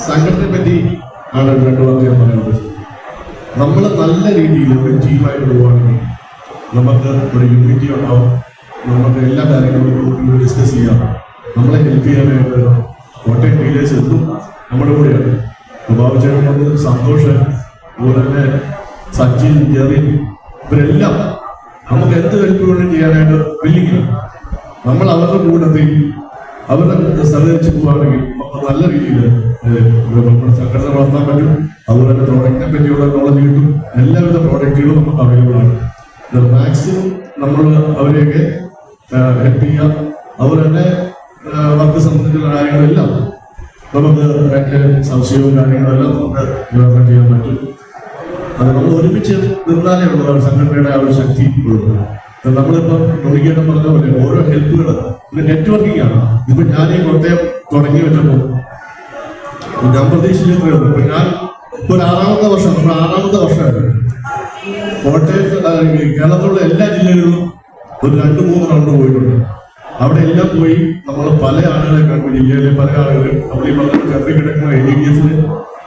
സംഘടനയെ പറ്റി ആണ് രണ്ടു വാക്ക് ഞാൻ പറയുന്നത്. നമ്മൾ നല്ല രീതിയിൽ ഒരു ടീമായിട്ട് പോവുകയാണെങ്കിൽ നമുക്ക് ഒരു യൂണിറ്റി ഉണ്ടാവും. നമുക്ക് എല്ലാ കാര്യങ്ങളും ഡിസ്കസ് ചെയ്യാം. നമ്മളെ ഹെൽപ്പ് ചെയ്യാനായിട്ട് കോട്ടയം ഡീലേഴ്സ് എത്തും നമ്മുടെ കൂടെയാണ്. ബാബുചേട്ടൻ, സന്തോഷ്, അതുപോലെ തന്നെ സച്ചിൻ, ജെറിൻ, ഇവരെല്ലാം നമുക്ക് എന്ത് ഹെൽപ്പ് വേണം ചെയ്യാനായിട്ട് വില്ലിങ്ങാണ്. നമ്മൾ അവരുടെ കൂടത്തിൽ അവരുടെ സഹകരിച്ച് പോവുകയാണെങ്കിൽ നമുക്ക് നല്ല രീതിയിൽ നമ്മുടെ സംഘടന വളർത്താൻ പറ്റും. അതുപോലെ തന്നെ പ്രോഡക്റ്റിനെ പറ്റിയുള്ള നോളജ് കിട്ടും. എല്ലാവിധ പ്രോഡക്റ്റുകളും നമുക്ക് അവൈലബിൾ ആണ്. മാക്സിമം നമ്മൾ അവരെയൊക്കെ ഹെൽപ്പ് ചെയ്യാം. അതുപോലെ തന്നെ വർക്ക് സംബന്ധിച്ചുള്ള കാര്യങ്ങളെല്ലാം നമുക്ക് സംശയവും കാര്യങ്ങളെല്ലാം നമുക്ക് നിവാരണം ചെയ്യാൻ പറ്റും. അത് നമ്മൾ ഒരുമിച്ച് നിന്നാലേ ഉള്ളതാണ് സംഘടനയുടെ ആ ഒരു ശക്തി ഉള്ളത്. നമ്മളിപ്പം നോക്കിയിട്ട് പറഞ്ഞ പോലെ ഓരോ ഹെൽപ്പുകൾ ഇത് നെറ്റ്വർക്കിംഗ് ആണ്. ഇപ്പൊ ഞാൻ ഈ കോട്ടയം തുടങ്ങി വെച്ചപ്പോൾ ഞാൻ പ്രതീക്ഷിച്ചത്രേ ഉള്ളൂ. ഇപ്പൊ ഞാൻ ഇപ്പൊ ഒരു ആറാമത്തെ വർഷമായിരുന്നു കോട്ടയത്ത്. കേരളത്തിലുള്ള എല്ലാ ജില്ലകളിലും ഒരു 2-3 റൗണ്ട് പോയിട്ടുണ്ട്. അവിടെ എല്ലാം പോയി നമ്മൾ പല ആളുകളെ കണ്ടു. ജില്ലയിലെ പല ആളുകളും നമ്മൾ ഈ പറഞ്ഞ കത്തി കിടക്കുന്ന ADDS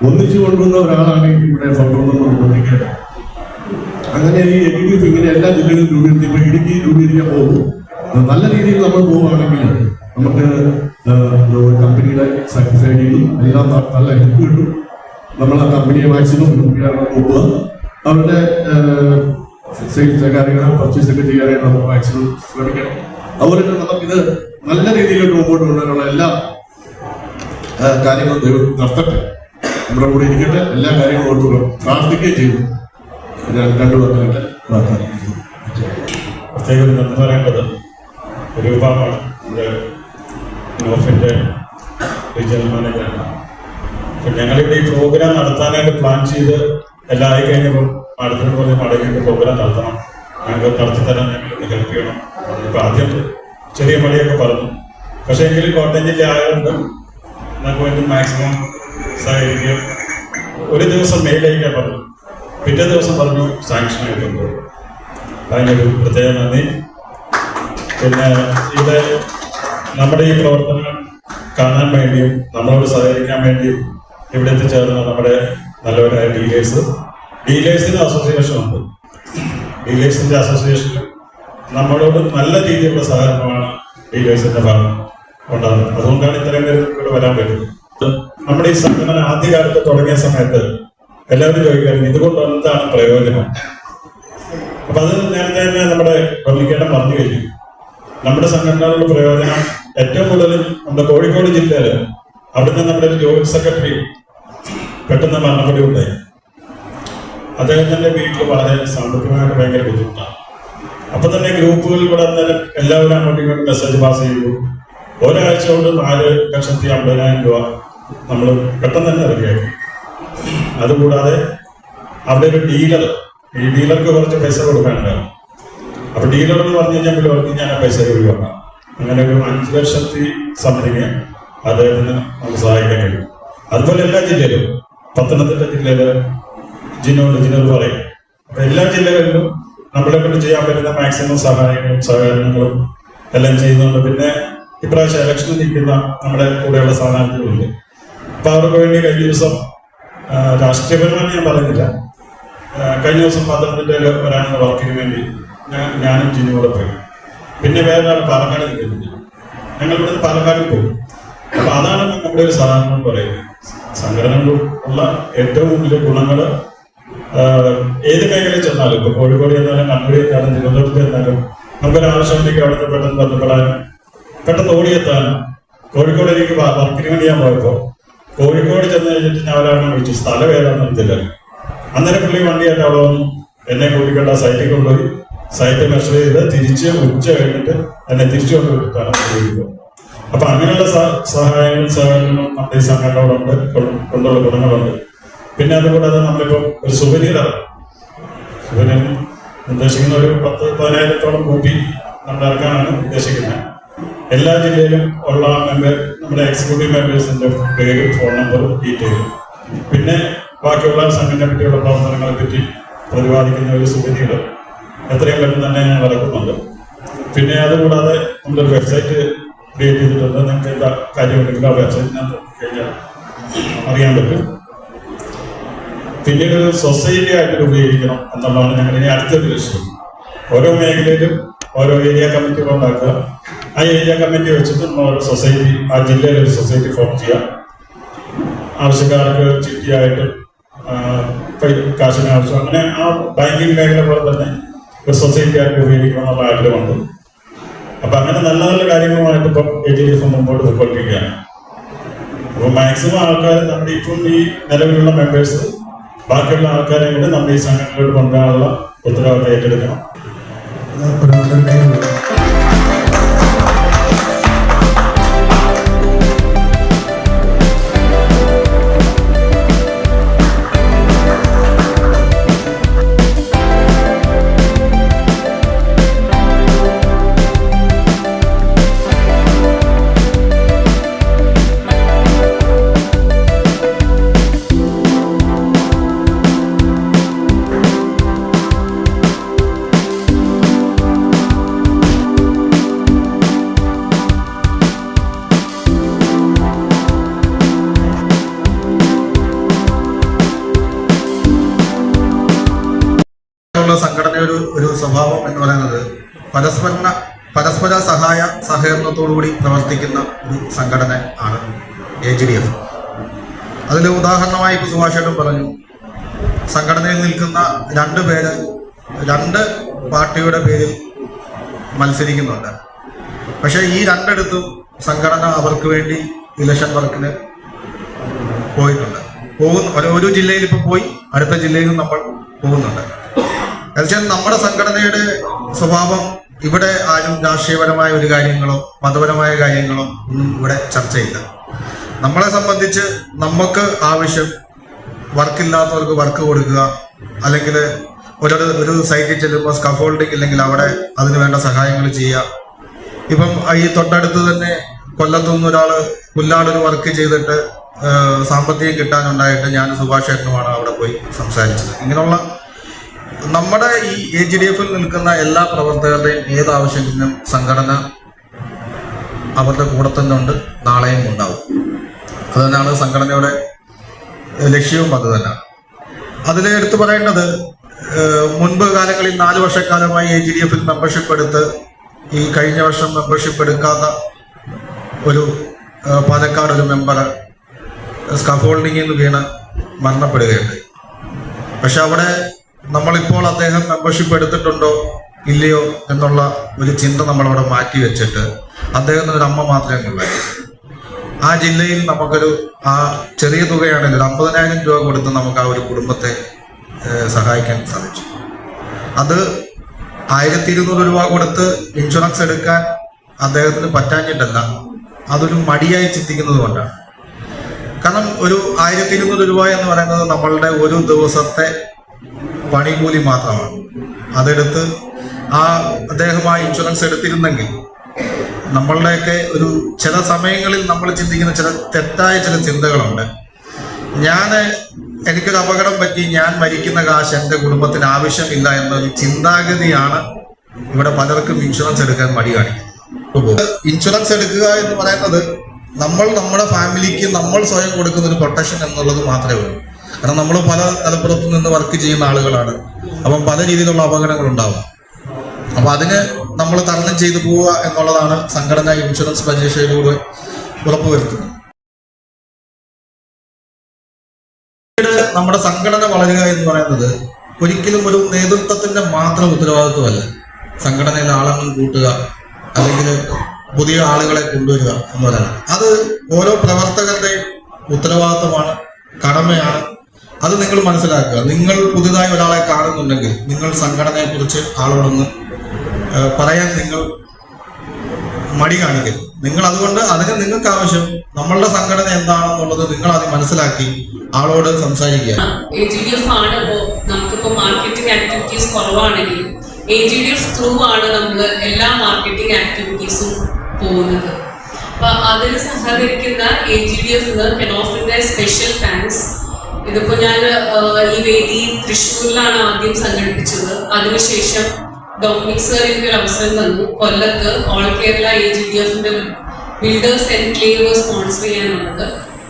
ഒന്നിച്ചു കൊണ്ടുവന്ന ഒരാളാണ് ഇവിടെ കൊണ്ടിരിക്കുന്നത്. അങ്ങനെ ഈ ADDS ഇങ്ങനെ എല്ലാ ജില്ലകളിലും രൂപീകരിച്ച് ഇപ്പൊ ഇടുക്കി രൂപീകരിക്കാൻ പോകും. നല്ല രീതിയിൽ നമ്മൾ പോവുകയാണെങ്കിൽ നമുക്ക് കമ്പനിയുടെ സൈഡിലും എല്ലാം നല്ല ഹെൽപ്പ് കിട്ടും. നമ്മൾ ആ കമ്പനിയെ മാക്സിമം നോക്കുക. അവരുടെ സെയിൽസ് കാര്യങ്ങൾ പർച്ചേസ് ഒക്കെ ചെയ്യാനായിട്ട് നമുക്ക് മാക്സിമം ശ്രമിക്കണം. അതുപോലെ തന്നെ നമുക്കിത് നല്ല രീതിയിലേക്ക് മുമ്പോട്ട് കൊണ്ടുവരാനുള്ള എല്ലാ കാര്യങ്ങളും ദൈവം നടത്തട്ടെ. നമ്മുടെ കൂടെ ഇരിക്കട്ടെ. എല്ലാ കാര്യങ്ങളും ഓർത്തുകൊണ്ട് പ്രാർത്ഥിക്കുകയും ചെയ്തു. 2 വർഷമായിട്ട് പ്രത്യേകം നന്ദി പറയേണ്ടത് രൂപമാണ്. നമ്മുടെ നോഫിന്റെ റീജിയണൽ മാനേജറാണ്. അപ്പൊ ഞങ്ങളിവിടെ ഈ പ്രോഗ്രാം നടത്താനായിട്ട് പ്ലാൻ ചെയ്ത് എല്ലാം ആയി കഴിഞ്ഞപ്പോൾ അടുത്തിട്ട് പോലെ മടങ്ങിയിട്ട് പ്രോഗ്രാം നടത്തണം, ഞങ്ങൾക്ക് നടത്തി തരാൻ ഞങ്ങൾ ഹെൽപ്പ് ചെയ്യണം. ഇപ്പൊ ആദ്യം ചെറിയ മടിയൊക്കെ പറഞ്ഞു. പക്ഷെ എങ്കിലും കോട്ടയം ജില്ല ആയതുകൊണ്ട് നമുക്ക് വേണ്ടി മാക്സിമം സഹകരിക്കുക. ഒരു ദിവസം മെയിൽ അയക്കാൻ പറഞ്ഞു, പിറ്റേ ദിവസം പറഞ്ഞു സാങ്ഷൻ ആയിട്ടുണ്ട്. അതിനൊരു പ്രത്യേക നന്ദി. പിന്നെ ഇവിടെ നമ്മുടെ ഈ പ്രവർത്തനങ്ങൾ കാണാൻ വേണ്ടിയും നമ്മളോട് സഹകരിക്കാൻ വേണ്ടിയും ഇവിടെ എത്തിച്ചേർന്ന നമ്മുടെ നല്ലവരായ ഡീലേഴ്സിന് അസോസിയേഷൻ ഉണ്ട്. ഡീലേഴ്സിന്റെ അസോസിയേഷനിൽ നമ്മളോട് നല്ല രീതിയിലുള്ള സഹകരണമാണ് ഡീലേഴ്സിന്റെ ഭാഗം ഉണ്ടാകുന്നത്. അതുകൊണ്ടാണ് ഇത്തരം കാര്യത്തിൽ വരാൻ പറ്റുന്നത്. നമ്മുടെ ഈ സംഘടന ആദ്യകാലത്ത് തുടങ്ങിയ സമയത്ത് എല്ലാവരും ചോദിക്കാറുണ്ട് ഇതുകൊണ്ട് എന്താണ് പ്രയോജനം. അപ്പൊ അത് നേരത്തെ തന്നെ നമ്മുടെ പബ്ലിക്കേട്ടൻ പറഞ്ഞു കഴിഞ്ഞു. നമ്മുടെ സംഘടനകളുടെ പ്രയോജനം ഏറ്റവും കൂടുതൽ നമ്മുടെ കോഴിക്കോട് ജില്ലയില് അവിടുന്ന് നമ്മുടെ ഒരു ജോയിന്റ് സെക്രട്ടറി പെട്ടെന്ന് മരണപ്പെടുകയുണ്ടായി. അദ്ദേഹത്തിന്റെ വീട്ടിൽ വളരെ സാമ്പത്തികമായിട്ട് ഭയങ്കര ബുദ്ധിമുട്ടാണ്. അപ്പൊ തന്നെ ഗ്രൂപ്പുകളിൽ കൂടെ അന്നേരം എല്ലാവരും അങ്ങോട്ടും ഇങ്ങോട്ടും മെസ്സേജ് പാസ് ചെയ്തു. ഒരാഴ്ച കൊണ്ട് 4,50,000 രൂപ നമ്മൾ പെട്ടെന്ന് തന്നെ റെഡിയാക്കി. അതുകൂടാതെ അവിടെ ഒരു ഡീലർ, ഈ ഡീലർക്ക് കുറച്ച് പൈസ കൊടുക്കാനുണ്ടായിരുന്നു. അപ്പൊ ഡീലർ എന്ന് പറഞ്ഞു കഴിഞ്ഞാൽ പറഞ്ഞു ഞാൻ ആ പൈസ ഒഴിവാക്കാം. അങ്ങനെ ഒരു 5 ലക്ഷത്തി സംതിങ് അദ്ദേഹത്തിന് നമുക്ക് സഹായിക്കാൻ കഴിയും. അതുപോലെ എല്ലാ ജില്ലയിലും, പത്തനംതിട്ട ജില്ലയില് ജിനോട് പറയും. അപ്പൊ എല്ലാ ജില്ലകളിലും നമ്മളെ കൊണ്ട് ചെയ്യാൻ പറ്റുന്ന മാക്സിമം സഹായങ്ങളും സഹകരണങ്ങളും എല്ലാം ചെയ്യുന്നുണ്ട്. പിന്നെ ഇപ്രാവശ്യം ഇലക്ഷനിൽ നിൽക്കുന്ന നമ്മുടെ കൂടെയുള്ള സ്ഥാനാർത്ഥികളുണ്ട്. അപ്പൊ അവർക്ക് വേണ്ടി കഴിഞ്ഞ ദിവസം രാഷ്ട്രീയപരമായി ഞാൻ പറയുന്നില്ല, കഴിഞ്ഞ ദിവസം പത്തനംതിട്ടയിൽ വരാനുള്ള വർക്കിന് വേണ്ടി ഞാനും ജിനുകൂടെ പോയി. പിന്നെ വേറെ പാലക്കാട് നിൽക്കുന്നുണ്ട്. ഞങ്ങൾ ഇവിടുന്ന് പാലക്കാടിൽ പോകും. അപ്പൊ അതാണ് നമ്മുടെ ഒരു സാധാരണ എന്ന് പറയുന്നത്. സംഘടനകളുള്ള ഏറ്റവും വലിയ ഗുണങ്ങള് ഏത് മേഖലയിൽ ചെന്നാലും, ഇപ്പൊ കോഴിക്കോട് ചെന്നാലും കണ്ണൂർ ചെന്നാലും തിരുവനന്തപുരത്ത് ചെന്നാലും നമുക്കൊരു ആവശ്യമുണ്ടെങ്കിൽ അവിടുത്തെ പെട്ടെന്ന് ബന്ധപ്പെടാനും പെട്ടെന്ന് ഓടിയെത്താനും. കോഴിക്കോട് എനിക്ക് വർക്കിന് വേണ്ടി ഞാൻ പോയപ്പോ കോഴിക്കോട് ചെന്ന് കഴിഞ്ഞിട്ട് ഞാൻ ഒരാളെ വിളിച്ചു, സ്ഥലം ഏതാണെന്ന് അറിയത്തില്ല. അന്നേരം പുള്ളി വണ്ടിയായിട്ട് അവിടെ വന്നു എന്നെ കൂട്ടിക്കൊണ്ട് ആ സൈറ്റിൽ കൊണ്ടുപോയി സൈറ്റ് മെഷർ ചെയ്ത് തിരിച്ച് ഉച്ച കഴിഞ്ഞിട്ട് തന്നെ തിരിച്ചു കൊണ്ടുവിട്ടാണ് ഉപയോഗിക്കുക. അപ്പൊ അങ്ങനെയുള്ള സഹായങ്ങളും സഹകരണങ്ങളും നമ്മുടെ ഈ സംഘടനയോടുണ്ട്, കൊണ്ടുള്ള ഗുണങ്ങളുണ്ട്. പിന്നെ അതുകൂടാതെ നമ്മളിപ്പോൾ ഒരു സുവനീർ ഉദ്ദേശിക്കുന്ന ഒരു 10-15 കോപ്പി നമ്മൾ ഇറക്കാനാണ് ഉദ്ദേശിക്കുന്നത്. എല്ലാ ജില്ലയിലും ഉള്ള നമ്മുടെ എക്സിക്യൂട്ടീവ് മെമ്പേഴ്സിന്റെ പേരും ഫോൺ നമ്പറും ഡീറ്റെയിലും, പിന്നെ ബാക്കിയുള്ള സംഘടനയെ പറ്റിയുള്ള പ്രവർത്തനങ്ങളെ പറ്റി പ്രതിപാദിക്കുന്ന ഒരു സുവനീർ എത്രയും പെട്ടെന്ന് തന്നെ ഞങ്ങൾ ഇറക്കുന്നുണ്ട്. പിന്നെ അതുകൂടാതെ നമ്മളൊരു വെബ്സൈറ്റ് ക്രിയേറ്റ് ചെയ്തിട്ടുണ്ട്. നിങ്ങൾക്ക് എന്താ കാര്യമുണ്ടെങ്കിൽ ആ വെബ്സൈറ്റിനകത്ത് കഴിഞ്ഞാൽ അറിയാൻ പറ്റും. പിന്നീട് ഒരു സൊസൈറ്റി ആയിട്ട് ഉപയോഗിക്കണം എന്നുള്ളതാണ് ഞങ്ങളുടെ ഇനി അടുത്തൊരു ലക്ഷ്യം. ഓരോ മേഖലയിലും ഓരോ ഏരിയ കമ്മിറ്റികൾ ഉണ്ടാക്കുക. ആ ഏരിയ കമ്മിറ്റി വെച്ചിട്ട് നമ്മൾ ഓരോ സൊസൈറ്റി, ആ ജില്ലയിൽ ഒരു സൊസൈറ്റി ഫോം ചെയ്യാം. ആവശ്യക്കാർക്ക് ചിട്ടിയായിട്ട് കാശിന് ആവശ്യം, അങ്ങനെ ആ ബാങ്കിങ് മേഖല പോലെ തന്നെ ഒരു സൊസൈറ്റി ആയിട്ട് ഉപയോഗിക്കണം എന്നുള്ള ആഗ്രഹമുണ്ട്. അപ്പൊ അങ്ങനെ നല്ല നല്ല കാര്യങ്ങളുമായിട്ട് ഇപ്പം AGDF മുമ്പോട്ട് പോയിക്കൊണ്ടിരിക്കുകയാണ്. അപ്പൊ മാക്സിമം ആൾക്കാർ നമ്മുടെ ഇപ്പം ഈ നിലവിലുള്ള മെമ്പേഴ്സ് ബാക്കിയുള്ള ആൾക്കാരെ കൂടി നമ്മുടെ ഈ സംഘടനയോട് കൊണ്ടുവരാനുള്ള ഉത്തരവാദിത്തം ഏറ്റെടുക്കണം. സംഘടനയുടെ ഒരു സ്വഭാവം എന്ന് പറയുന്നത് പരസ്പര സഹായ സഹകരണത്തോടുകൂടി പ്രവർത്തിക്കുന്ന ഒരു സംഘടന ആണ് AGDF. അതിൽ ഉദാഹരണമായി ഇപ്പോൾ സുഭാഷേട്ടൻ പറഞ്ഞു, സംഘടനയിൽ നിൽക്കുന്ന 2 പേര് 2 പാർട്ടിയുടെ പേരിൽ മത്സരിക്കുന്നുണ്ട്. പക്ഷേ ഈ 2 സംഘടന അവർക്ക് വേണ്ടി ഇലക്ഷൻ വർക്കിന് പോയിട്ടുണ്ട്. ഒരു ജില്ലയിൽ ഇപ്പോൾ പോയി, അടുത്ത ജില്ലയിലും നമ്മൾ പോകുന്നുണ്ട്. എന്നുവെച്ചാൽ നമ്മുടെ സംഘടനയുടെ സ്വഭാവം ഇവിടെ ആരും രാഷ്ട്രീയപരമായ ഒരു കാര്യങ്ങളോ മതപരമായ കാര്യങ്ങളോ ഒന്നും ഇവിടെ ചർച്ചയില്ല. നമ്മളെ സംബന്ധിച്ച് നമുക്ക് ആവശ്യം വർക്കില്ലാത്തവർക്ക് വർക്ക് കൊടുക്കുക, അല്ലെങ്കിൽ ഒരു സൈറ്റിൽ ചെല്ലുമ്പോൾ സ്കഫോൾഡിംഗ് ഇല്ലെങ്കിൽ അവിടെ അതിന് വേണ്ട സഹായങ്ങൾ ചെയ്യുക. ഇപ്പം ഈ തൊട്ടടുത്ത് തന്നെ കൊല്ലത്തുനിന്ന് ഒരാൾ പുല്ലാടൊരു വർക്ക് ചെയ്തിട്ട് സാമ്പത്തികം കിട്ടാനുണ്ടായിട്ട് ഞാൻ സുഭാഷേട്ടനുമാണ് അവിടെ പോയി സംസാരിച്ചത്. ഇങ്ങനെയുള്ള നമ്മുടെ ഈ AGDF-ൽ നിൽക്കുന്ന എല്ലാ പ്രവർത്തകരുടെയും ഏത് ആവശ്യത്തിനും സംഘടന അവരുടെ കൂടെ തന്നെ ഉണ്ട്, നാളെയും ഉണ്ടാവും. അത് തന്നെയാണ് സംഘടനയുടെ ലക്ഷ്യവും, അത് തന്നെയാണ്. അതിൽ എടുത്തു പറയേണ്ടത്, മുൻപ് കാലങ്ങളിൽ 4 വർഷക്കാലമായി AGDF-ൽ മെമ്പർഷിപ്പ് എടുത്ത് ഈ കഴിഞ്ഞ വർഷം മെമ്പർഷിപ്പ് എടുക്കാത്ത ഒരു പാലക്കാട് ഒരു മെമ്പർ സ്കഫോൾഡിങ്ങിൽ നിന്ന് വീണ് മരണപ്പെടുകയുണ്ട്. പക്ഷെ അവിടെ നമ്മളിപ്പോൾ അദ്ദേഹം മെമ്പർഷിപ്പ് എടുത്തിട്ടുണ്ടോ ഇല്ലയോ എന്നുള്ള ഒരു ചിന്ത നമ്മളവിടെ മാറ്റി വെച്ചിട്ട് അദ്ദേഹത്തിന് ഒരു അമ്മ മാത്രമേ ഉള്ളായിരുന്നു. ആ ജില്ലയിൽ നമുക്കൊരു ആ ചെറിയ തുകയാണെങ്കിൽ 50,000 രൂപ കൊടുത്ത് നമുക്ക് ആ ഒരു കുടുംബത്തെ സഹായിക്കാൻ സാധിച്ചു. അത് 1200 രൂപ കൊടുത്ത് ഇൻഷുറൻസ് എടുക്കാൻ അദ്ദേഹത്തിന് പറ്റാഞ്ഞിട്ടല്ല, അതൊരു മടിയായി ചിന്തിക്കുന്നത് കൊണ്ടാണ്. കാരണം ഒരു 1200 രൂപ എന്ന് പറയുന്നത് നമ്മളുടെ ഒരു ദിവസത്തെ പണിക്കൂലി മാത്രമാണ്. അതെടുത്ത് അദ്ദേഹം ആ ഇൻഷുറൻസ് എടുത്തിരുന്നെങ്കിൽ നമ്മളുടെയൊക്കെ ഒരു ചില സമയങ്ങളിൽ നമ്മൾ ചിന്തിക്കുന്ന തെറ്റായ ചില ചിന്തകളുണ്ട്. എനിക്കൊരു അപകടം പറ്റി, ഞാൻ മരിക്കുന്ന കാശ് എൻ്റെ കുടുംബത്തിന് ആവശ്യമില്ല എന്നൊരു ചിന്താഗതിയാണ് ഇവിടെ പലർക്കും ഇൻഷുറൻസ് എടുക്കാൻ മടി കാണിക്കുന്നത്. ഇൻഷുറൻസ് എടുക്കുക എന്ന് പറയുന്നത് നമ്മുടെ ഫാമിലിക്ക് നമ്മൾ സ്വയം കൊടുക്കുന്ന ഒരു പ്രൊട്ടക്ഷൻ എന്നുള്ളത് മാത്രമേ ഉള്ളൂ. കാരണം നമ്മൾ പല തലപ്പുറത്തു നിന്ന് വർക്ക് ചെയ്യുന്ന ആളുകളാണ്. അപ്പം പല രീതിയിലുള്ള അപകടങ്ങൾ ഉണ്ടാവും. അപ്പൊ അതിന് നമ്മൾ തരണം ചെയ്തു പോവുക എന്നുള്ളതാണ് സംഘടന ഇൻഷുറൻസ് പരീക്ഷയിലൂടെ ഉറപ്പുവരുത്തുന്നത്. നമ്മുടെ സംഘടന വളരുക എന്ന് പറയുന്നത് ഒരിക്കലും ഒരു നേതൃത്വത്തിന്റെ മാത്രം ഉത്തരവാദിത്വമല്ല. സംഘടനയിലെ ആളെണ്ണം കൂട്ടുക അല്ലെങ്കിൽ പുതിയ ആളുകളെ കൊണ്ടുവരിക എന്ന് പറയുന്നത് അത് ഓരോ പ്രവർത്തകരുടെയും ഉത്തരവാദിത്വമാണ്, കടമയാണ്. അത് നിങ്ങൾ മനസ്സിലാക്കുക. നിങ്ങൾ പുതുതായി ഒരാളെ കാണുന്നുണ്ടെങ്കിൽ നിങ്ങൾ സംഘടനയെ കുറിച്ച് ആളോടൊന്ന് പറയാൻ നിങ്ങൾ മടി കാണിക്കരുത്. നിങ്ങൾ അതുകൊണ്ട് അതിന് നിങ്ങൾക്ക് ആവശ്യം നമ്മളുടെ സംഘടന എന്താണെന്നുള്ളത് നിങ്ങൾ ആദ്യം മനസ്സിലാക്കി ആളോട് സംസാരിക്കുക. AGDF ആണ് നമുക്കിപ്പോ മാർക്കറ്റിംഗ് ആക്ടിവിറ്റീസ് കുറവാണെങ്കിൽ AGDF ത്രൂ ആണ് നമ്മൾ എല്ലാ മാർക്കറ്റിംഗ് ആക്ടിവിറ്റീസും പോകുന്നത്. അപ്പൊ അതിന് സഹകരിക്കുന്ന AGDF കെനോഫിന്റെ സ്പെഷ്യൽ താങ്ക്സ്. ഇതിപ്പോ ഞാൻ ഈ വേദി തൃശ്ശൂരിലാണ് ആദ്യം സംഘടിപ്പിച്ചത്. അതിനുശേഷം ഡൊമിനിക് സർ എനിക്ക് ഒരു അവസരം തന്നു കൊല്ലത്ത് ഓൾ കേരള AGDFന്റെ ബിൽഡേഴ്സ് എൻക്ലേവ് സ്പോൺസർ ചെയ്യാനുള്ളത്.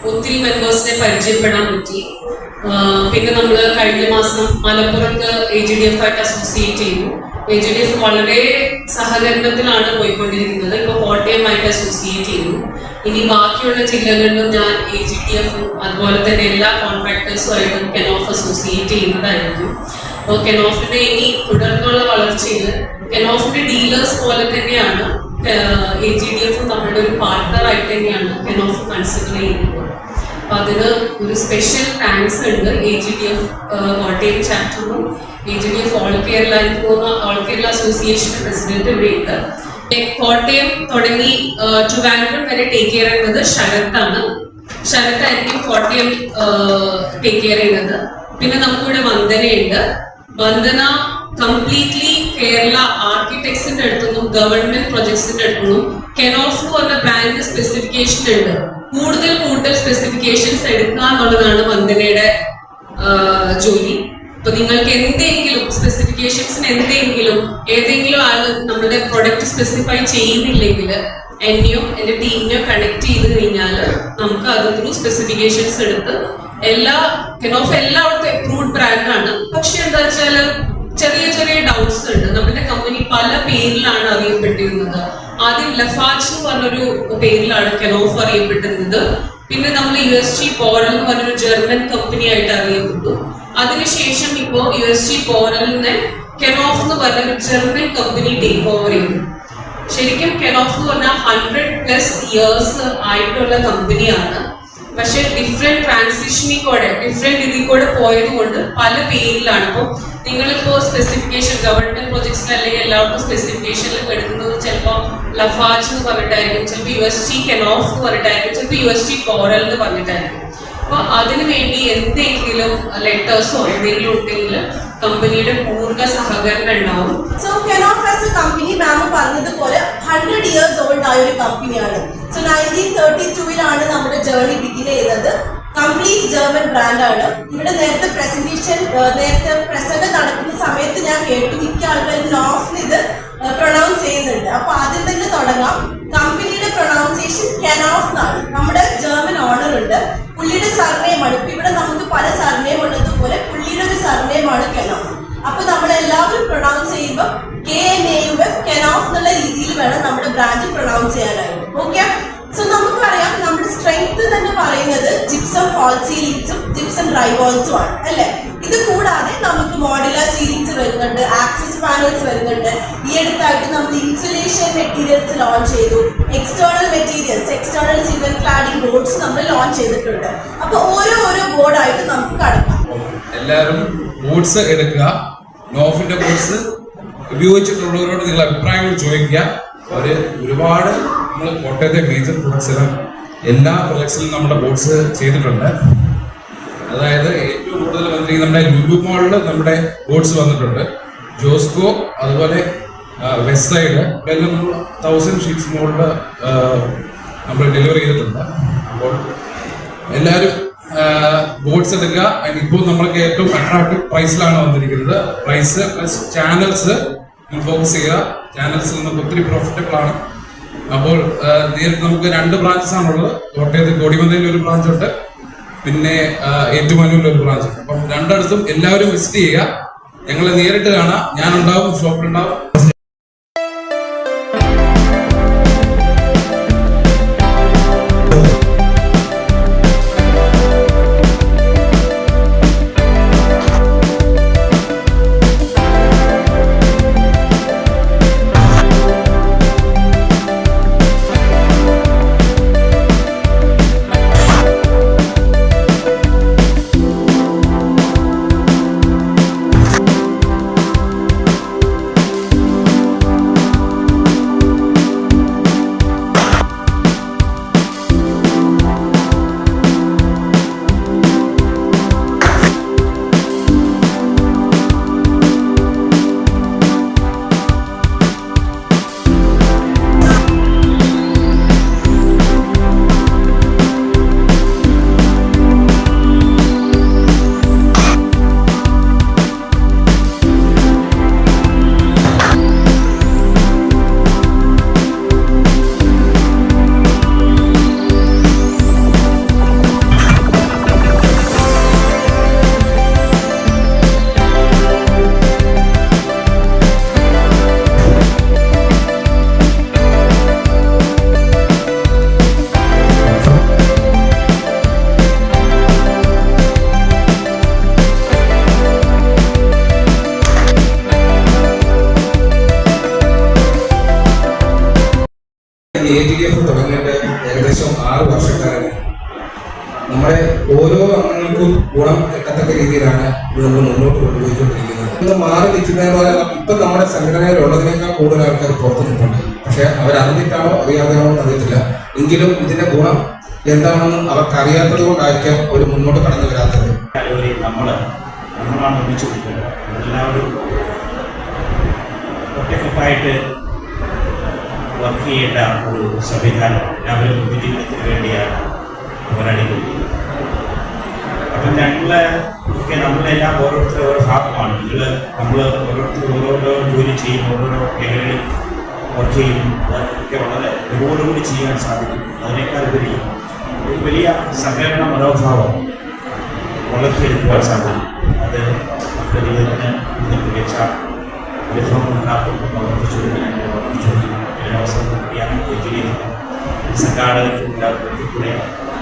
ഒത്തിരി മെമ്പേഴ്സിനെ പരിചയപ്പെടാൻ പറ്റി. പിന്നെ നമ്മൾ കഴിഞ്ഞ മാസം മലപ്പുറത്ത് AGDF ആയിട്ട് അസോസിയേറ്റ് ചെയ്തു. AGDF വളരെ സഹകരണത്തിലാണ് പോയിക്കൊണ്ടിരിക്കുന്നത്. ഇപ്പൊ കോട്ടയമായിട്ട് അസോസിയേറ്റ് ചെയ്തു. ഇനി ബാക്കിയുള്ള ജില്ലകളിലും ഞാൻ AGDF അതുപോലെ തന്നെ എല്ലാ കോൺട്രാക്ടേഴ്സുമായിട്ടും കെനോഫ് അസോസിയേറ്റ് ചെയ്യുന്നതായിരിക്കും. അപ്പോൾ കെനോഫിന്റെ ഇനി തുടർന്നുള്ള വളർച്ചയിൽ കെനോഫിന്റെ ഡീലേഴ്സ് പോലെ തന്നെയാണ് AGDF നമ്മളുടെ ഒരു പാർട്ണറായിട്ട് തന്നെയാണ് കെനോഫ് കൺസിഡർ ചെയ്യുന്നത്. അപ്പൊ അതിന് ഒരു സ്പെഷ്യൽ താങ്ക്സ് ഉണ്ട് AGDF കോട്ടയം ചാപ്റ്ററിനും AGDF all Kerala all Kerala association president ഇവിടെയുണ്ട്. കോട്ടയം തുടങ്ങി ട്രിവാൻഡ്രം വരെ ടേക്ക് കെയർ ചെയ്യുന്നത് ശരത്താണ്. ശരത്തായിരിക്കും കോട്ടയം ടേക്ക് കെയർ ചെയ്യുന്നത്. പിന്നെ നമുക്കിവിടെ വന്ദനയുണ്ട്. വന്ദന കംപ്ലീറ്റ്ലി കേരള ആർക്കിടെക്ട്സിന്റെ അടുത്തുനിന്നും ഗവൺമെന്റ് പ്രൊജക്ട്സിന്റെ അടുത്തുനിന്നും കെനോഫ് പറഞ്ഞ ബ്രാൻഡ് സ്പെസിഫിക്കേഷൻ ഉണ്ട്. കൂടുതൽ സ്പെസിഫിക്കേഷൻസ് എടുക്കുക എന്നുള്ളതാണ് വന്ദനയുടെ ജോലി. ഇപ്പൊ നിങ്ങൾക്ക് എന്തെങ്കിലും സ്പെസിഫിക്കേഷൻസിന് ഏതെങ്കിലും ആള് നമ്മുടെ പ്രൊഡക്റ്റ് സ്പെസിഫൈ ചെയ്യുന്നില്ലെങ്കിൽ എന്നെയോ എന്റെ ടീമിനെയോ കണക്ട് ചെയ്ത് കഴിഞ്ഞാൽ നമുക്ക് അത് ത്രൂ സ്പെസിഫിക്കേഷൻസ് എടുത്ത് കെനോഫ് എല്ലായിടത്തും അപ്രൂവ്ഡ് ബ്രാൻഡാണ്. പക്ഷെ എന്താ വെച്ചാല് ചെറിയ ഡൗട്ട്സ് ഉണ്ട്. നമ്മുടെ കമ്പനി പല പേരിലാണ് അറിയപ്പെട്ടിരുന്നത്. ആദ്യം ലഫാജ് എന്ന് പറഞ്ഞൊരു പേരിലാണ് കെനോഫ് അറിയപ്പെട്ടിരുന്നത്. പിന്നെ നമ്മൾ USG പോറൽ എന്ന് പറഞ്ഞൊരു ജർമ്മൻ കമ്പനി ആയിട്ട് അറിയപ്പെട്ടു. അതിനുശേഷം ഇപ്പോ USG പോറലിനെ കെനോഫ് എന്ന് പറഞ്ഞൊരു ജർമ്മൻ കമ്പനി ടേക്ക് ഓവർ ചെയ്തു. ശരിക്കും കെനോഫ് എന്ന് പറഞ്ഞാൽ 100+ ഇയേഴ്സ് ആയിട്ടുള്ള കമ്പനിയാണ്. പക്ഷെ ഡിഫറെന്റ് ഡിഫറെന്റ് ഇതിൽ കൂടെ പോയത് കൊണ്ട് പല പേരിലാണ്. അപ്പോൾ നിങ്ങളിപ്പോ സ്പെസിഫിക്കേഷൻ ഗവൺമെന്റ് പ്രൊജക്ട്സിൽ അല്ലെങ്കിൽ എല്ലാവർക്കും സ്പെസിഫിക്കേഷനിൽ എടുക്കുന്നത് ചിലപ്പോൾ ലഫാജ് എന്ന് പറഞ്ഞിട്ടായിരിക്കും, ചിലപ്പോൾ USG കെനോഫ് എന്ന് പറഞ്ഞിട്ടായിരിക്കും, ചിലപ്പോൾ USG പോറൽ എന്ന് പറഞ്ഞിട്ടായിരിക്കും. അപ്പൊ അതിനു വേണ്ടി എന്തെങ്കിലും ലെറ്റേഴ്സോ എന്തെങ്കിലും ഉണ്ടെങ്കിൽ കമ്പനിയുടെ പൂർണ്ണ സഹകരണം ഉണ്ടാവും. സോ കെനോഫ് ആസ് എ കമ്പനി മാം പറഞ്ഞതുപോലെ 100 years ഓൾഡ് ആയ ഒരു കമ്പനിയാണ്. സോ 1932 നമ്മുടെ ജേർണി ബിഗിൻ ചെയ്തത്. കംപ്ലീറ്റ് ജർമ്മൻ ബ്രാൻഡാണ്. ഇവിടെ നേരത്തെ പ്രസംഗം നടക്കുന്ന സമയത്ത് ഞാൻ കേട്ടു മിക്ക ആൾക്കാരും നോഫിന് ഇത് പ്രൊണൗൺസ് ചെയ്യുന്നുണ്ട്. അപ്പൊ ആദ്യം തന്നെ തുടങ്ങാം. കമ്പനിയുടെ പ്രൊണൗൺസിയേഷൻ കെനോഫ് എന്നാണ്. നമ്മുടെ ജർമ്മൻ ഓണർ ഉണ്ട്, പുള്ളിയുടെ സർനെയിമാണ്. ഇപ്പൊ ഇവിടെ നമുക്ക് പല സർനെയിം ഉള്ളതുപോലെ പുള്ളിയുടെ ഒരു സർനെയിമാണ് കെനോഫ്. അപ്പൊ നമ്മൾ എല്ലാവരും പ്രൊണൗൺസ് ചെയ്യുമ്പോൾ KNAUF കെനോഫ് എന്നുള്ള രീതിയിൽ വേണം നമ്മുടെ ബ്രാൻഡ് പ്രൊണൗൺസ് ചെയ്യാനായിട്ട്. ഓക്കെ, സോ നമുക്കറിയാം നമ്മുടെ സ്ട്രെങ്ത് തന്നെ പറയുന്നത് ജിപ്സം ഫാൾ സീലിംഗ്സും ജിപ്സം ഡ്രൈവാൾസും ആണ് അല്ലെ. ഇത് കൂടാതെ നമുക്ക് മോഡുലാർ സീലിംഗ്സ് വരുന്നുണ്ട്, ആക്സസ് പാനൽസ് വരുന്നുണ്ട്. ഈ അടുത്തായിട്ട് നമ്മൾ ഇൻസുലേഷൻ മെറ്റീരിയൽസ് ലോഞ്ച് ചെയ്തു. External materials, external silver cladding boards നമ്മൾ ലോഞ്ച് ചെയ്തിട്ടുണ്ട്. അപ്പൊ ഓരോ ബോർഡായിട്ട് നമുക്ക് കടക്കാം. എല്ലാവരും ബോർഡ്സ് എടുക്കുക. നോഫിന്റെ ബോർഡ്സ് ഉപയോഗിച്ചിട്ടുള്ളവരോട് നിങ്ങൾ അഭിപ്രായങ്ങൾ ചോദിക്കുക. അവര് ഒരുപാട് നമ്മൾ കോട്ടയത്തെ മേജർ പ്രൊജക്ട്സിലും എല്ലാ പ്രൊജക്ട്സിലും നമ്മുടെ ബോർഡ്സ് ചെയ്തിട്ടുണ്ട്. അതായത് ഏറ്റവും കൂടുതൽ വന്നിരിക്കുന്ന നമ്മുടെ ലുലു മോളിൽ നമ്മുടെ ബോർഡ്സ് വന്നിട്ടുണ്ട്. ജോസ്കോ അതുപോലെ വെസ്റ്റ് സൈഡ് എല്ലാം 1000 ഷീറ്റ്സ് മോളിൽ നമ്മൾ ഡെലിവറി ചെയ്തിട്ടുണ്ട്. അപ്പോൾ എല്ലാവരും ബോർഡ്സ് എടുക്കുക. ഇപ്പോൾ നമ്മൾക്ക് ഏറ്റവും അട്രാക്റ്റീവ് പ്രൈസിലാണ് വന്നിരിക്കുന്നത്. പ്രൈസ് പ്ലസ് ചാനൽസ് ഫോക്കസ് ചെയ്യുക. ചാനൽസിൽ നമുക്ക് ഒത്തിരി പ്രോഫിറ്റബിൾ ആണ്. അപ്പോൾ നേരിട്ട് നമുക്ക് 2 ബ്രാഞ്ചസ് ആണുള്ളത്. കോട്ടയത്ത് കോടിമതയിൽ ഒരു ബ്രാഞ്ച് ഉണ്ട്, പിന്നെ ഏറ്റുമാനൂരിൽ ഒരു ബ്രാഞ്ച് ഉണ്ട്. അപ്പം രണ്ടിടത്തും എല്ലാവരും വിസിറ്റ് ചെയ്യുക. ഞങ്ങളെ നേരിട്ട് കാണാം. ഞാനുണ്ടാവും, ഷോപ്പിലുണ്ടാവും. AGDF തുടങ്ങിയിട്ട് ഏകദേശം 6 വർഷക്കാലമായി. നമ്മുടെ ഓരോ അംഗങ്ങൾക്കും ഗുണം കിട്ടത്തക്ക രീതിയിലാണ് ഇത് നമ്മൾ മുന്നോട്ട് കൊണ്ടുപോയിക്കൊണ്ടിരിക്കുന്നത്. ഇന്ന് മാറി നിൽക്കുന്നതിന് ഇപ്പം നമ്മുടെ സംഘടനയിലുള്ളതിനേക്കാൾ കൂടുതൽ ആൾക്കാർ പുറത്തു നിൽപ്പുണ്ട്. പക്ഷെ അവരറിഞ്ഞിട്ടാണോ അറിയാതെയാണോ എന്ന് അറിയത്തില്ല. എങ്കിലും ഇതിന്റെ ഗുണം എന്താണെന്ന് അവർക്ക് അറിയാത്തത് കൊണ്ടായിരിക്കാം അവർ മുന്നോട്ട് കടന്നു വരാത്തത്. നമ്മളാണ് ഒന്നിച്ചു കൊടുക്കുന്നത്. എല്ലാവരും ഒറ്റക്കെട്ടായിട്ട് വർക്ക് ചെയ്യേണ്ട ഒരു സംവിധാനം. എല്ലാവരും വിജയത്തിന് വേണ്ടിയാണ് പോരാടിക്കൊണ്ടിരിക്കുന്നത്. അപ്പം നമ്മളെല്ലാം ഓരോരുത്തരും ഓരോ ഭാഗമാണ്. നമ്മൾ ഓരോരുത്തർ ഓരോരോ ജോലി ചെയ്യും, ഓരോരോ മേഖലകളിൽ വർക്ക് ചെയ്യും. അതൊക്കെ വളരെ മികവോടുകൂടി ചെയ്യാൻ സാധിക്കും. അതിനേക്കാൾ ഉപരി ഒരു വലിയ സഹകരണ മനോഭാവം വളർത്തിയെടുക്കുവാൻ സാധിക്കും. അത് നമ്മുടെ ജീവിതത്തിന് മികച്ച അനുഭവം ഉണ്ടാക്കുമെന്ന് ഓർമ്മിച്ചു അവസരം കൂടിയാണ് സംഘാടകർക്ക് കൂടെ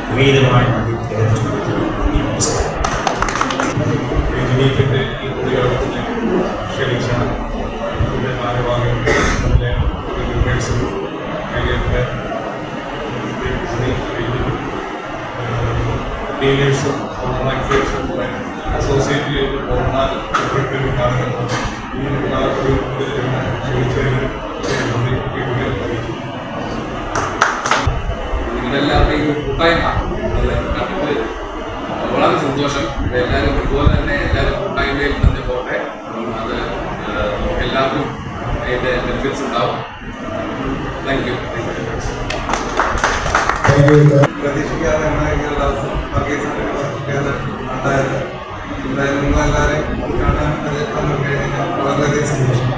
വിപരീതമായ നന്ദി നമസ്കാരം. AGDFിന്റെ ഈ പൊതുയോഗത്തിന് ക്ഷണിച്ച ഇതിന്റെ ഭാരവാഹികളുടെ ഡീലേഴ്സും ഓർഗനൈസേഴ്സും അസോസിയേറ്റ് ചെയ്ത് പോകുന്ന ആളുകൾ ഈ ഒരു ക്ഷണിച്ചതിന് നിങ്ങളെല്ലാവരുടെയും കൂട്ടായ്മ അത് കണ്ടിട്ട് വളരെ സന്തോഷം. എല്ലാവരും ഇതുപോലെ തന്നെ എല്ലാവരും കൂട്ടായ്മയിൽ തന്നെ പോട്ടെ. അത് നമുക്ക് എല്ലാവർക്കും അതിൻ്റെ ബെനിഫിറ്റ്സ് ഉണ്ടാവും. Thank you. പ്രതീക്ഷിക്കാതെ ഉണ്ടായത്. എന്തായാലും നിങ്ങളെല്ലാവരെയും കാണാൻ അത് വന്നു കഴിഞ്ഞാൽ വളരെയധികം സന്തോഷം.